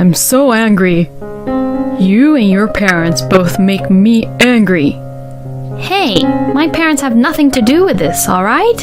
I'm so angry. You and your parents both make me angry. Hey, my parents have nothing to do with this, alright?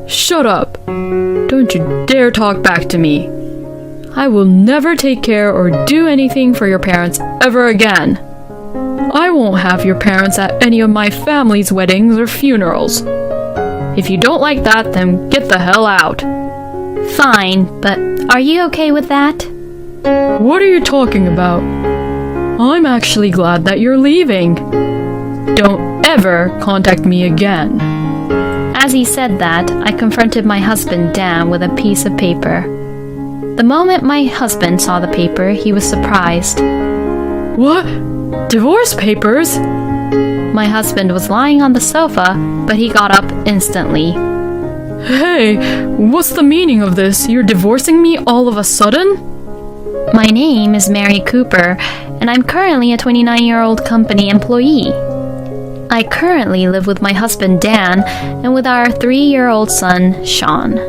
Shut up. Don't you dare talk back to me. I will never take care or do anything for your parents ever again. I won't have your parents at any of my family's weddings or funerals. If you don't like that, then get the hell out. Fine, but are you okay with that? What are you talking about? I'm actually glad that you're leaving. Don't ever contact me again. As he said that, I confronted my husband, Dan, with a piece of paper. The moment my husband saw the paper, he was surprised. What? Divorce papers? My husband was lying on the sofa, but he got up instantly. Hey, what's the meaning of this? You're divorcing me all of a sudden? My name is Mary Cooper, and I'm currently a 29-year-old company employee. I currently live with my husband, Dan, and with our 3-year-old son, Sean.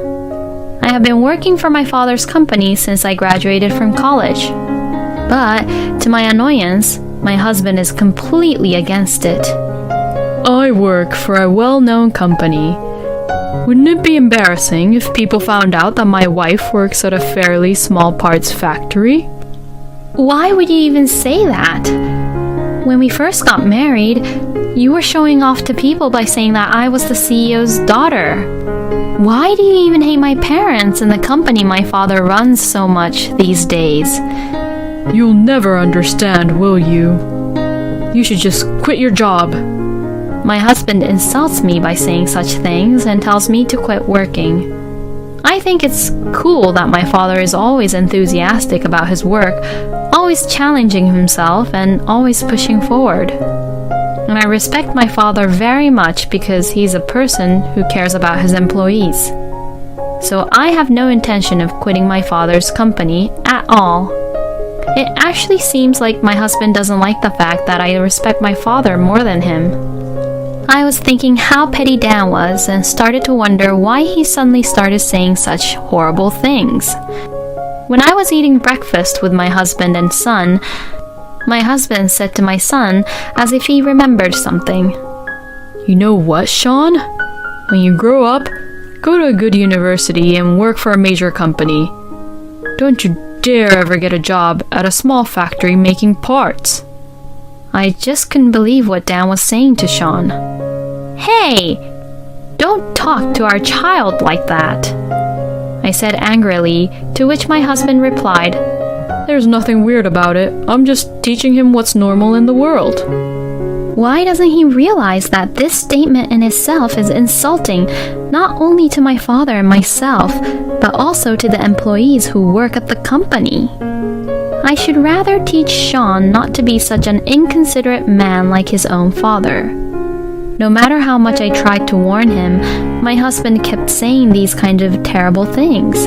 I have been working for my father's company since I graduated from college. But, to my annoyance, my husband is completely against it. I work for a well-known company. Wouldn't it be embarrassing if people found out that my wife works at a fairly small parts factory? Why would you even say that? When we first got married, you were showing off to people by saying that I was the CEO's daughter. Why do you even hate my parents and the company my father runs so much these days? You'll never understand, will you? You should just quit your job. My husband insults me by saying such things and tells me to quit working. I think it's cool that my father is always enthusiastic about his work, always challenging himself and always pushing forward. And I respect my father very much because he's a person who cares about his employees. So I have no intention of quitting my father's company at all. It actually seems like my husband doesn't like the fact that I respect my father more than him. I was thinking how petty Dan was and started to wonder why he suddenly started saying such horrible things. When I was eating breakfast with my husband and son, my husband said to my son as if he remembered something. You know what, Sean? When you grow up, go to a good university and work for a major company. Don't you dare ever get a job at a small factory making parts. I just couldn't believe what Dan was saying to Sean. Hey! Don't talk to our child like that, I said angrily, to which my husband replied, There's nothing weird about it. I'm just teaching him what's normal in the world. Why doesn't he realize that this statement in itself is insulting not only to my father and myself, but also to the employees who work at the company? I should rather teach Sean not to be such an inconsiderate man like his own father. No matter how much I tried to warn him, my husband kept saying these kind of terrible things.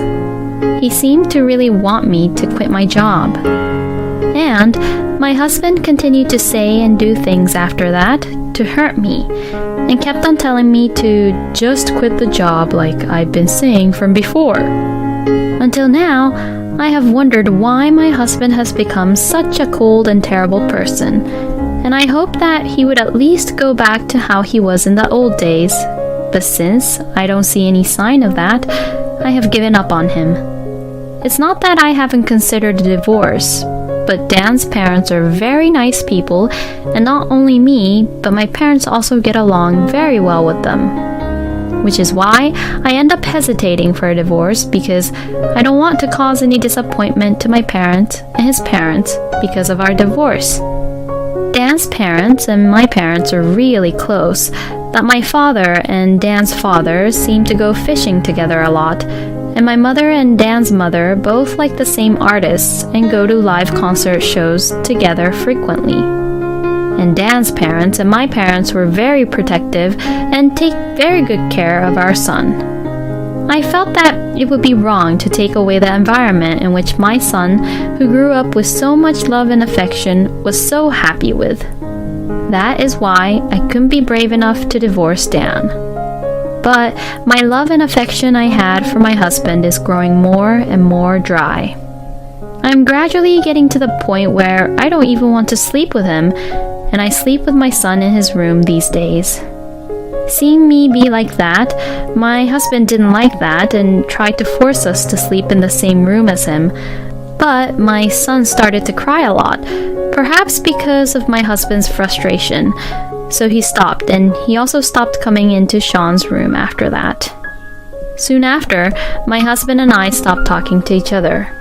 He seemed to really want me to quit my job. And my husband continued to say and do things after that to hurt me, and kept on telling me to just quit the job like I've been saying from before. Until now, I have wondered why my husband has become such a cold and terrible person, and I hope that he would at least go back to how he was in the old days. But since I don't see any sign of that, I have given up on him. It's not that I haven't considered a divorce, but Dan's parents are very nice people, and not only me, but my parents also get along very well with them. Which is why I end up hesitating for a divorce, because I don't want to cause any disappointment to my parents and his parents because of our divorce. Dan's parents and my parents are really close, that my father and Dan's father seem to go fishing together a lot, and my mother and Dan's mother both like the same artists and go to live concert shows together frequently. And Dan's parents and my parents were very protective and take very good care of our son. I felt that it would be wrong to take away the environment in which my son, who grew up with so much love and affection, was so happy with. That is why I couldn't be brave enough to divorce Dan. But my love and affection I had for my husband is growing more and more dry. I I'm gradually getting to the point where I don't even want to sleep with him, and I sleep with my son in his room these days. Seeing me be like that, my husband didn't like that and tried to force us to sleep in the same room as him. But my son started to cry a lot, perhaps because of my husband's frustration. So he stopped, and he also stopped coming into Sean's room after that. Soon after, my husband and I stopped talking to each other.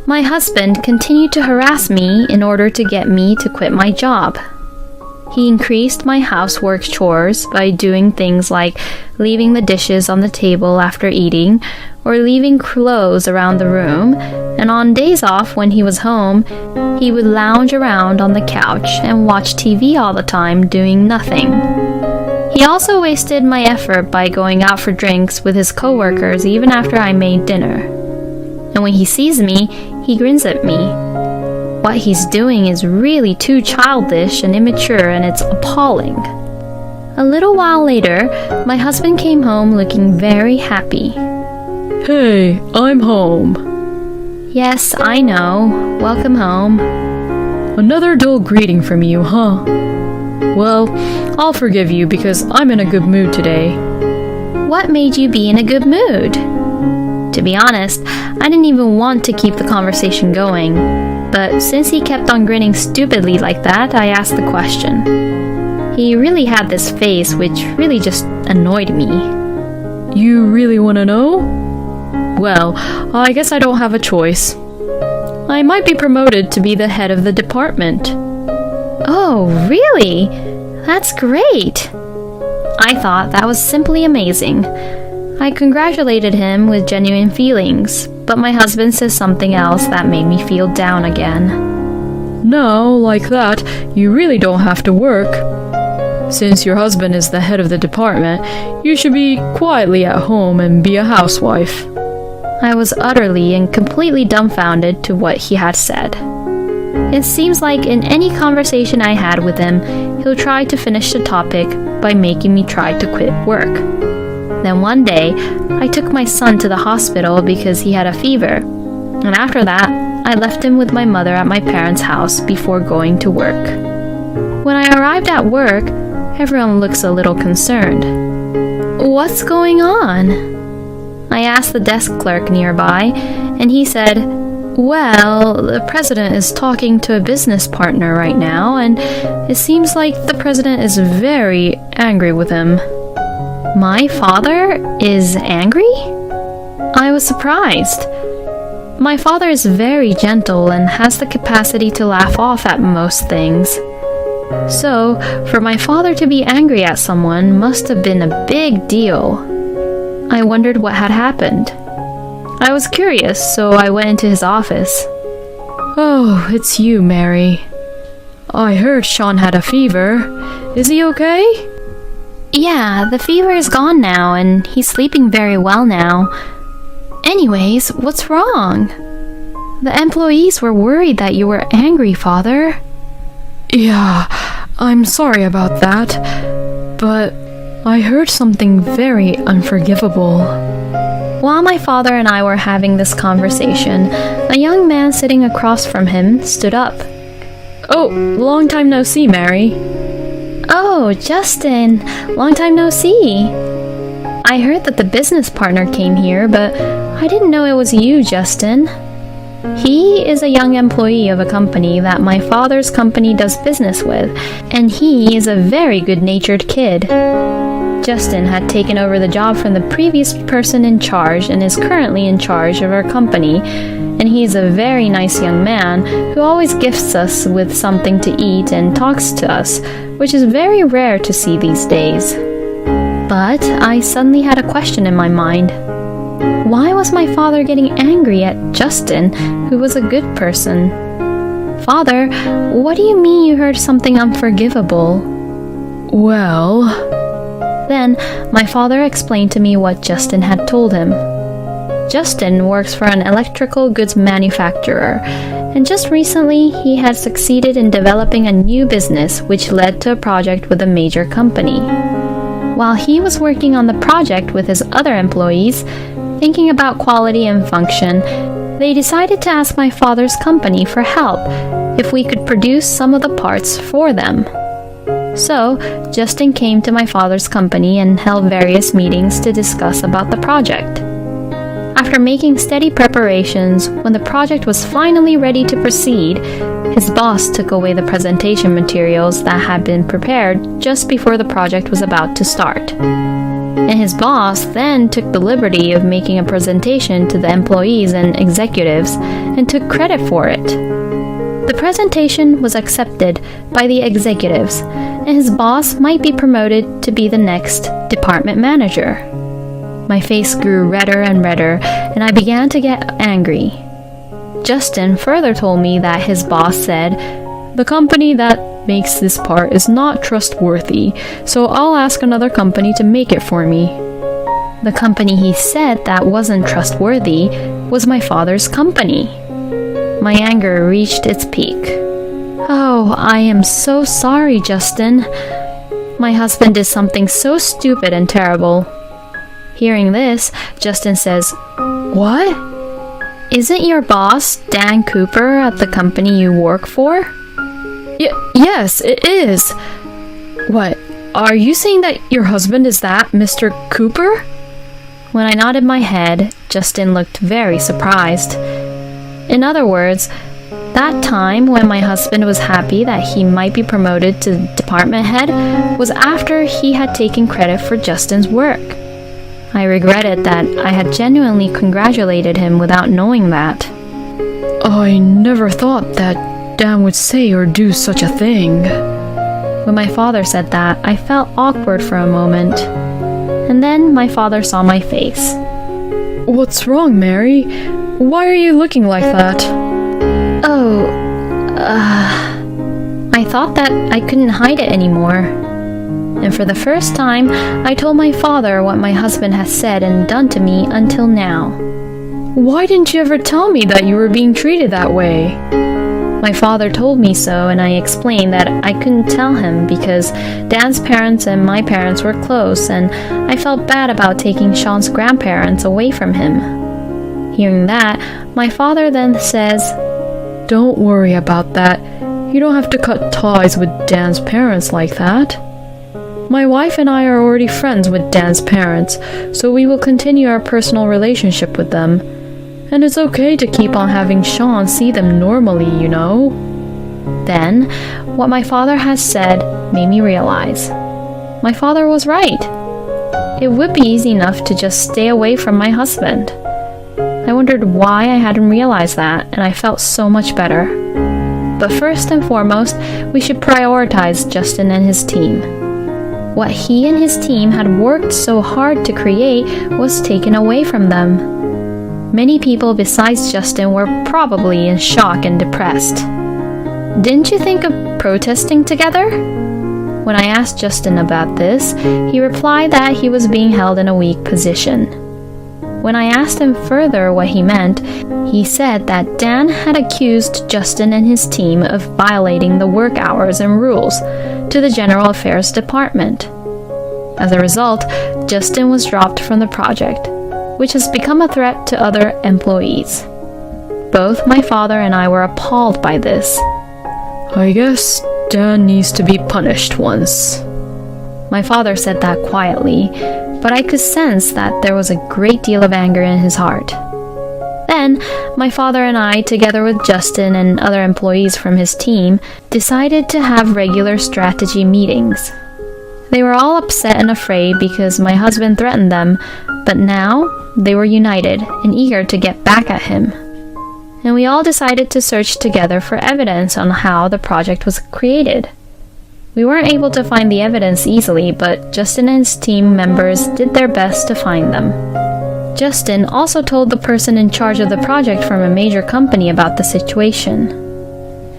My husband continued to harass me in order to get me to quit my job. He increased my housework chores by doing things like leaving the dishes on the table after eating or leaving clothes around the room, and on days off when he was home, he would lounge around on the couch and watch TV all the time doing nothing. He also wasted my effort by going out for drinks with his coworkers even after I made dinner. And when he sees me, he grins at me. What he's doing is really too childish and immature, and it's appalling. A little while later, my husband came home looking very happy. Hey, I'm home. Yes, I know. Welcome home. Another dull greeting from you, huh? Well, I'll forgive you because I'm in a good mood today. What made you be in a good mood? To be honest, I didn't even want to keep the conversation going, but since he kept on grinning stupidly like that, I asked the question. He really had this face which really just annoyed me. You really want to know? Well, I guess I don't have a choice. I might be promoted to be the head of the department. Oh, really? That's great! I thought that was simply amazing. I congratulated him with genuine feelings, but my husband says something else that made me feel down again. Now, like that, you really don't have to work. Since your husband is the head of the department, you should be quietly at home and be a housewife. I was utterly and completely dumbfounded to what he had said. It seems like in any conversation I had with him, he'll try to finish the topic by making me try to quit work. Then one day, I took my son to the hospital because he had a fever, and after that, I left him with my mother at my parents' house before going to work. When I arrived at work, everyone looks a little concerned. What's going on? I asked the desk clerk nearby, and he said, well, the president is talking to a business partner right now, and it seems like the president is very angry with him. My father is angry? I was surprised. My father is very gentle and has the capacity to laugh off at most things. So, for my father to be angry at someone must have been a big deal. I wondered what had happened. I was curious, so I went into his office. Oh, it's you, Mary. I heard Sean had a fever. Is he okay? Yeah, the fever is gone now, and he's sleeping very well now. Anyways, what's wrong? The employees were worried that you were angry, Father. Yeah, I'm sorry about that, but I heard something very unforgivable. While my father and I were having this conversation, a young man sitting across from him stood up. Oh, long time no see, Mary. Oh, Justin, long time no see. I heard that the business partner came here, but I didn't know it was you, Justin. He is a young employee of a company that my father's company does business with, and he is a very good-natured kid. Justin had taken over the job from the previous person in charge and is currently in charge of our company, and he is a very nice young man who always gifts us with something to eat and talks to us, which is very rare to see these days. But I suddenly had a question in my mind. Why was my father getting angry at Justin, who was a good person? Father, what do you mean you heard something unforgivable? Well... Then my father explained to me what Justin had told him. Justin works for an electrical goods manufacturer, and just recently he had succeeded in developing a new business which led to a project with a major company. While he was working on the project with his other employees, thinking about quality and function, they decided to ask my father's company for help if we could produce some of the parts for them. So, Justin came to my father's company and held various meetings to discuss about the project. After making steady preparations, when the project was finally ready to proceed, his boss took away the presentation materials that had been prepared just before the project was about to start. And his boss then took the liberty of making a presentation to the employees and executives and took credit for it. The presentation was accepted by the executives, and his boss might be promoted to be the next department manager. My face grew redder and redder, and I began to get angry. Justin further told me that his boss said, "The company that makes this part is not trustworthy, so I'll ask another company to make it for me." The company he said that wasn't trustworthy was my father's company. My anger reached its peak. "Oh, I am so sorry, Justin. My husband did something so stupid and terrible." Hearing this, Justin says, "What? Isn't your boss Dan Cooper at the company you work for?" Yes, it is. What, are you saying that your husband is that Mr. Cooper? When I nodded my head, Justin looked very surprised. In other words, that time when my husband was happy that he might be promoted to department head was after he had taken credit for Justin's work. I regretted that I had genuinely congratulated him without knowing that. I never thought that Dan would say or do such a thing. When my father said that, I felt awkward for a moment. And then my father saw my face. "What's wrong, Mary? Why are you looking like that?" I thought that I couldn't hide it anymore. And for the first time, I told my father what my husband has said and done to me until now. "Why didn't you ever tell me that you were being treated that way?" My father told me so, and I explained that I couldn't tell him because Dan's parents and my parents were close, and I felt bad about taking Sean's grandparents away from him. Hearing that, my father then says, "Don't worry about that. You don't have to cut ties with Dan's parents like that. My wife and I are already friends with Dan's parents, so we will continue our personal relationship with them. And it's okay to keep on having Sean see them normally, you know." Then, what my father has said made me realize. My father was right. It would be easy enough to just stay away from my husband. I wondered why I hadn't realized that, and I felt so much better. But first and foremost, we should prioritize Justin and his team. What he and his team had worked so hard to create was taken away from them. Many people besides Justin were probably in shock and depressed. Didn't you think of protesting together? When I asked Justin about this, he replied that he was being held in a weak position. When I asked him further what he meant, he said that Dan had accused Justin and his team of violating the work hours and rules to the General Affairs Department. As a result, Justin was dropped from the project, which has become a threat to other employees. Both my father and I were appalled by this. "I guess Dan needs to be punished once." My father said that quietly, but I could sense that there was a great deal of anger in his heart. Then, my father and I, together with Justin and other employees from his team, decided to have regular strategy meetings. They were all upset and afraid because my husband threatened them, but now they were united and eager to get back at him. And we all decided to search together for evidence on how the project was created. We weren't able to find the evidence easily, but Justin and his team members did their best to find them. Justin also told the person in charge of the project from a major company about the situation.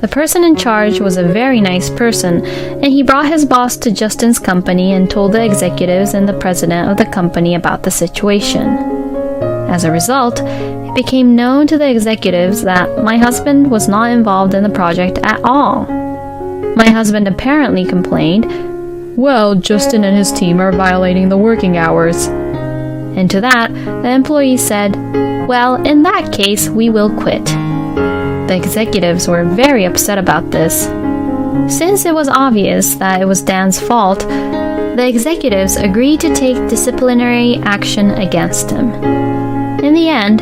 The person in charge was a very nice person, and he brought his boss to Justin's company and told the executives and the president of the company about the situation. As a result, it became known to the executives that my husband was not involved in the project at all. My husband apparently complained, "Well, Justin and his team are violating the working hours." And to that, the employee said, Well, in that case, we will quit. The executives were very upset about this. Since it was obvious that it was Dan's fault, the executives agreed to take disciplinary action against him. In the end,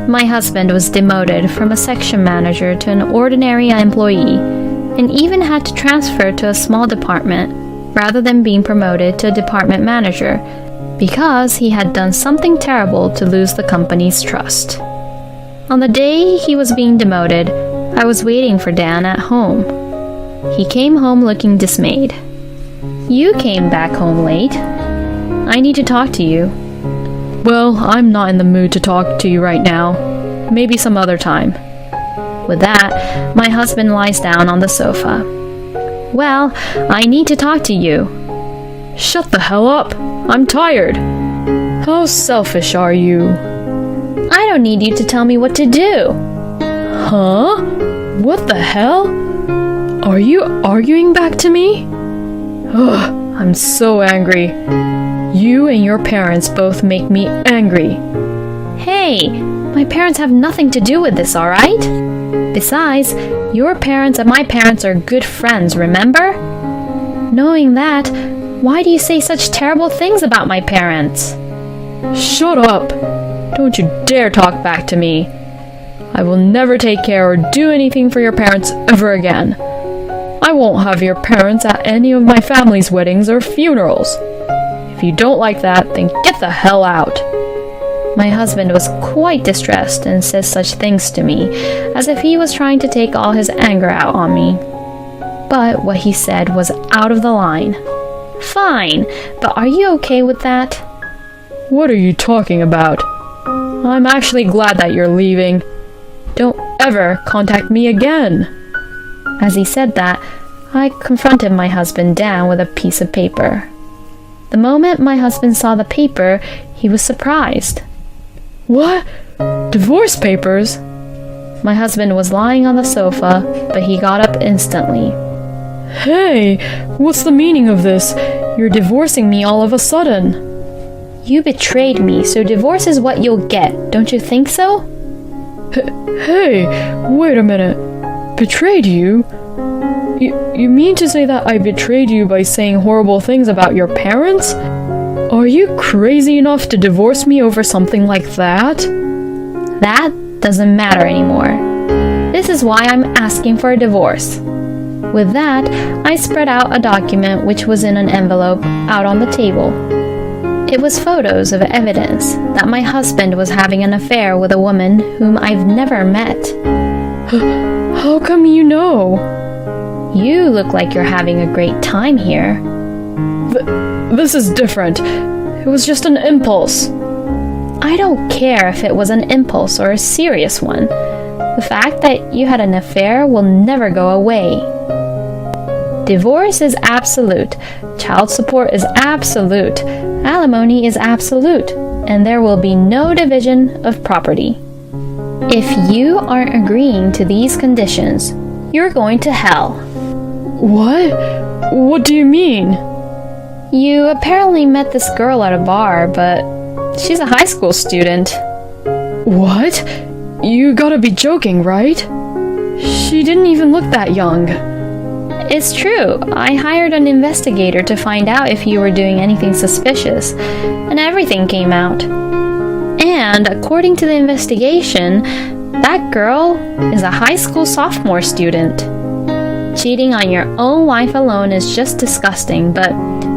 my husband was demoted from a section manager to an ordinary employee, and even had to transfer to a small department rather than being promoted to a department manager, because he had done something terrible to lose the company's trust. On the day he was being demoted, I was waiting for Dan at home. He came home looking dismayed. You came back home late. I need to talk to you. Well, I'm not in the mood to talk to you right now. Maybe some other time. With that, my husband lies down on the sofa. Well, I need to talk to you. Shut the hell up. I'm tired. How selfish are you? I don't need you to tell me what to do. Huh? What the hell? Are you arguing back to me? Ugh, I'm so angry. You and your parents both make me angry. Hey, my parents have nothing to do with this, alright? Besides, your parents and my parents are good friends, remember? Knowing that, why do you say such terrible things about my parents? Shut up! Don't you dare talk back to me. I will never take care or do anything for your parents ever again. I won't have your parents at any of my family's weddings or funerals. If you don't like that, then get the hell out. My husband was quite distressed and said such things to me, as if he was trying to take all his anger out on me. But what he said was out of the line. Fine, but are you okay with that? What are you talking about? I'm actually glad that you're leaving. Don't ever contact me again. As he said that, I confronted my husband Dan with a piece of paper. The moment my husband saw the paper, he was surprised. What? Divorce papers? My husband was lying on the sofa, but he got up instantly. Hey, what's the meaning of this? You're divorcing me all of a sudden. You betrayed me, so divorce is what you'll get, don't you think so? Hey, wait a minute. Betrayed you? You mean to say that I betrayed you by saying horrible things about your parents? Are you crazy enough to divorce me over something like that? That doesn't matter anymore. This is why I'm asking for a divorce. With that, I spread out a document which was in an envelope out on the table. It was photos of evidence that my husband was having an affair with a woman whom I've never met. How come you know? You look like you're having a great time here. This is different. It was just an impulse. I don't care if it was an impulse or a serious one. The fact that you had an affair will never go away. Divorce is absolute. Child support is absolute. Alimony is absolute. And there will be no division of property. If you aren't agreeing to these conditions, you're going to hell. What? What do you mean? You apparently met this girl at a bar, but she's a high school student. What? You gotta be joking, right? She didn't even look that young. It's true. I hired an investigator to find out if you were doing anything suspicious, and everything came out. And according to the investigation, that girl is a high school sophomore student. Cheating on your own wife alone is just disgusting, but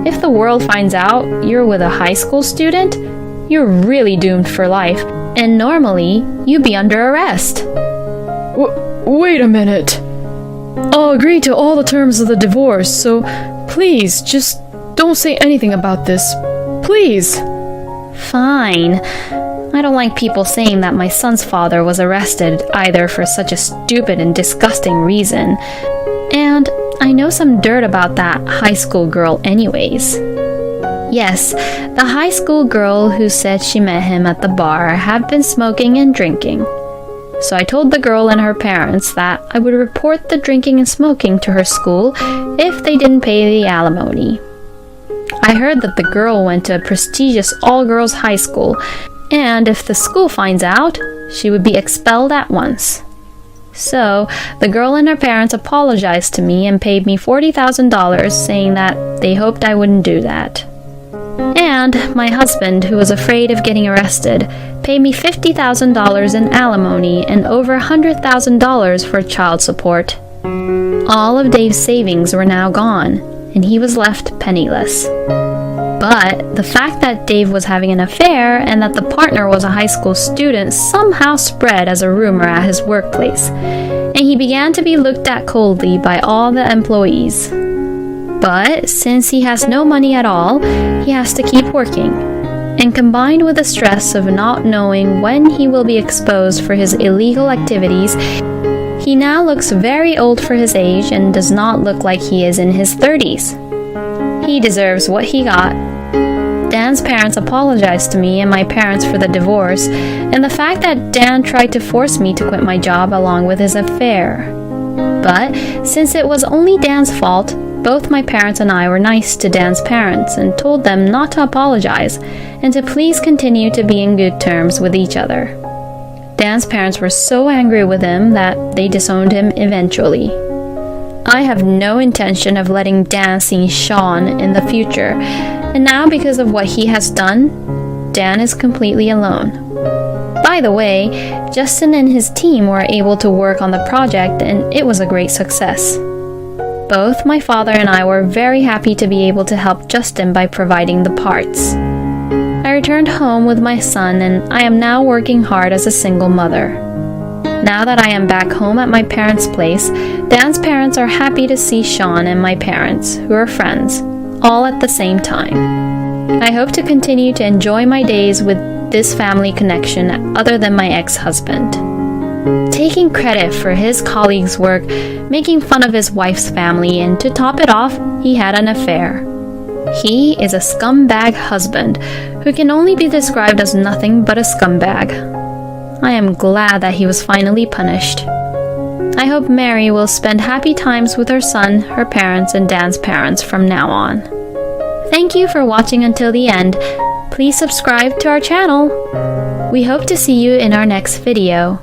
if the world finds out you're with a high school student, you're really doomed for life, and normally you'd be under arrest. Wait a minute. I'll agree to all the terms of the divorce, so please, just don't say anything about this. Please. Fine. I don't like people saying that my son's father was arrested either for such a stupid and disgusting reason. And I know some dirt about that high school girl anyways. Yes, the high school girl who said she met him at the bar had been smoking and drinking. So I told the girl and her parents that I would report the drinking and smoking to her school if they didn't pay the alimony. I heard that the girl went to a prestigious all-girls high school, And if the school finds out, she would be expelled at once. So, the girl and her parents apologized to me and paid me $40,000, saying that they hoped I wouldn't do that. And my husband, who was afraid of getting arrested, paid me $50,000 in alimony and over $100,000 for child support. All of Dave's savings were now gone, and he was left penniless. But the fact that Dave was having an affair and that the partner was a high school student somehow spread as a rumor at his workplace, and he began to be looked at coldly by all the employees. But since he has no money at all, he has to keep working. And combined with the stress of not knowing when he will be exposed for his illegal activities, he now looks very old for his age and does not look like he is in his 30s. He deserves what he got. Dan's parents apologized to me and my parents for the divorce and the fact that Dan tried to force me to quit my job along with his affair. But since it was only Dan's fault, both my parents and I were nice to Dan's parents and told them not to apologize and to please continue to be in good terms with each other. Dan's parents were so angry with him that they disowned him eventually. I have no intention of letting Dan see Sean in the future, and now because of what he has done, Dan is completely alone. By the way, Justin and his team were able to work on the project and it was a great success. Both my father and I were very happy to be able to help Justin by providing the parts. I returned home with my son and I am now working hard as a single mother. Now that I am back home at my parents' place, Dan's parents are happy to see Sean and my parents, who are friends, all at the same time. I hope to continue to enjoy my days with this family connection other than my ex-husband. Taking credit for his colleagues' work, making fun of his wife's family, and to top it off, he had an affair. He is a scumbag husband who can only be described as nothing but a scumbag. I am glad that he was finally punished. I hope Mary will spend happy times with her son, her parents, and Dan's parents from now on. Thank you for watching until the end. Please subscribe to our channel. We hope to see you in our next video.